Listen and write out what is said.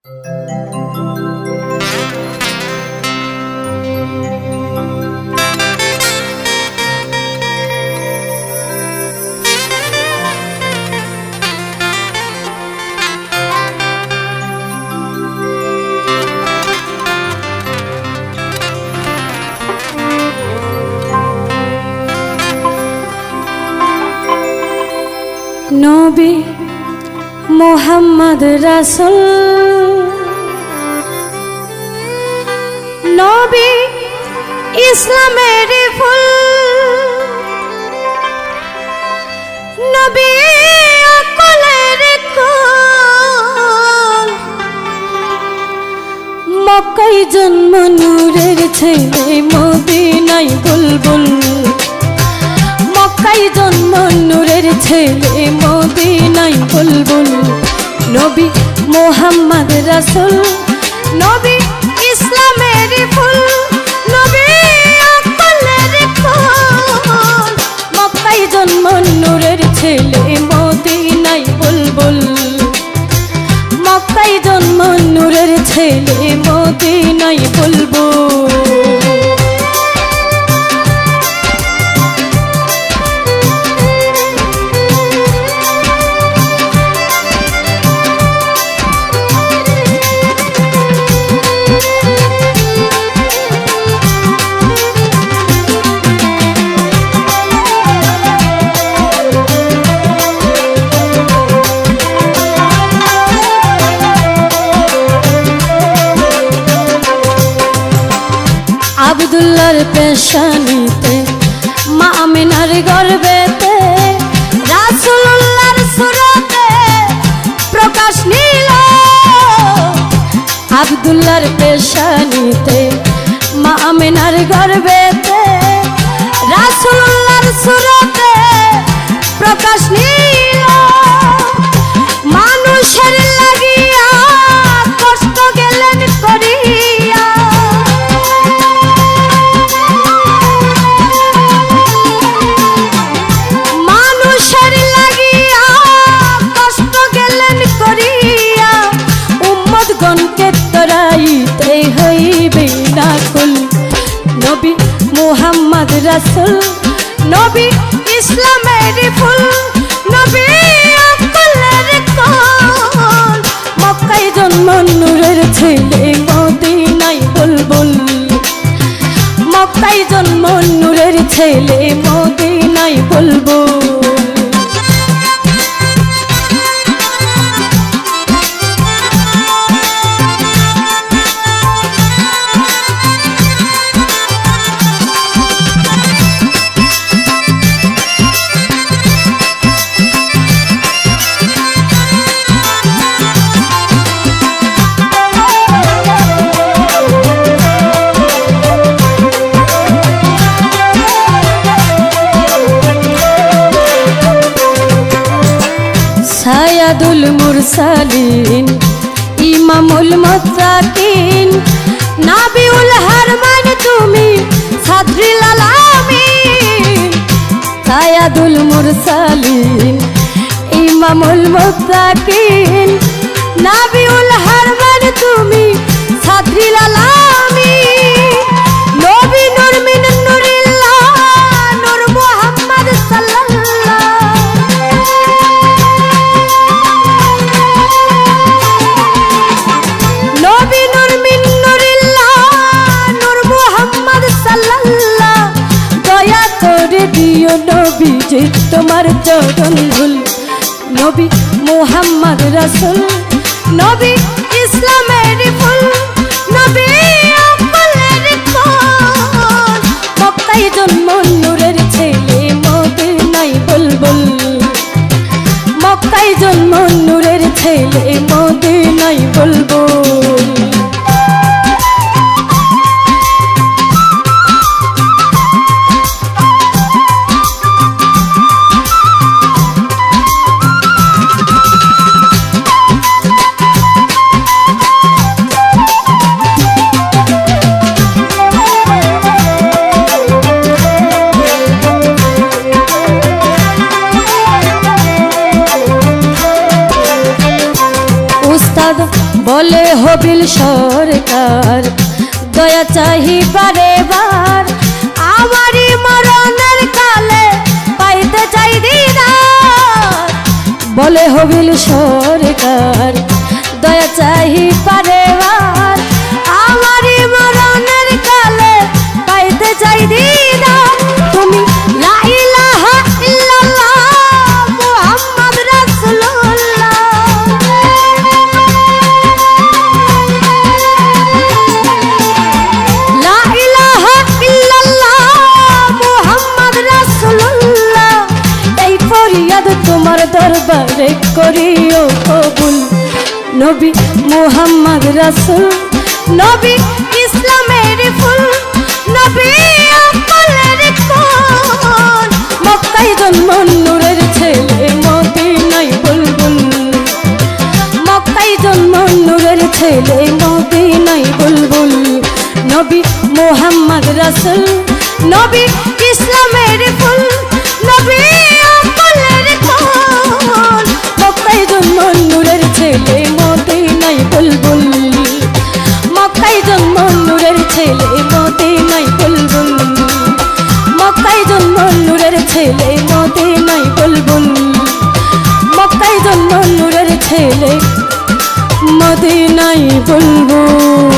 নবী মুহাম্মদ রাসূল নবী ইসলামের ফুল নবী আকলের কুল মক্কায় জন্ম নূরের ছেলে মদিনায় বুলবুল মক্কায় জন্ম নূরের ছেলে মদিনায় বুলবুল নবী মুহাম্মদ রাসূল নবী ইসলামের ফুল নবী আকলের কুল মক্কায় জন্ম নূরের ছেলে মদিনায় বুলবুল মক্কায় জন্ম নূরের ছেলে মদিনায় বুলবুল আব্দুল্লাহর পেশানিতে মা আমিনার গর্ভেতে রাসূলুল্লাহর সুরতে প্রকাশ নিল আব্দুল্লাহর পেশানিতে মা আমিনার গর্ভেতে রাসূলুল্লাহর সুরতে প্রকাশ নিল মানুষের লাগিয়া কষ্ট গেলেন করিয়া নবী মুহাম্মদ রাসূল নবী ইসলামের ফুল নবী আকলের কুল মক্কায় জন্ম নূরের ছেলে মদিনায় বুলবুল মক্কায় জন্ম নূরের ছেলে মদিনায় বুলবুল সাইয়্যিদুল মুরসালিন ইমামুল মুত্তাকিন নাবিউল হারমান তুমি সাদরিল আলামিন সাইয়্যিদুল মুরসালিন ইমামুল মুত্তাকিন নাবিউল হারমান তুমি সাদরিল আলামিন নবী নূর মিন নূরিল্লাহ নূর মুহাম্মদ সাল্লাল্লাহ দিও নবী যে তোমার চরণ ধুল নবী মুহাম্মদ রাসূল নবী ইসলামের ফুল নবী আকলের কুল মক্কায় জন্ম নূরের ছেলে মদিনায় বুলবুল মক্কায় জন্ম নূরের ছেলে মদিনায় বুলবুল বলে হবিল সরকার দয়া চাহি বারে বার আমারই মরণের কালে পাইতে চাই দিদার বলে হবিল সরকার দয়া চাহি বারে বার আমারই মরণের কালে পাইতে চাই দিদার তুমি লা ইলাহা ইল্লাল্লাহ মুহাম্মদ রাসূলুল্লাহ লা ইলাহা ইল্লাল্লাহ মুহাম্মদ রাসূলুল্লাহ এই ফরিয়াদ তোমার দরবারে করিও কবুল নবী মুহাম্মদ রাসূল নবী ইসলামের ফুল নবী আমলের কোন মক্কায় জন্ম নূরের ছেলে মদিনায় বুলবুল মক্কায় জন্ম নূরের ছেলে মদিনায় বুলবুল নবী মুহাম্মদ রাসূল নবী ইসলামের ফুল নবী আমলের কোন মক্কায় জন্ম নূরের ছেলে মদিনায় বুলবুল মক্কায় জন্ম নূরের ছেলে মদিনায় বুলবুল মক্কায় জন্ম নূরের ছেলে মদিনায় বুলবুল মক্কায় জন্ম নূরের ছেলে মদিনায় বুলবুল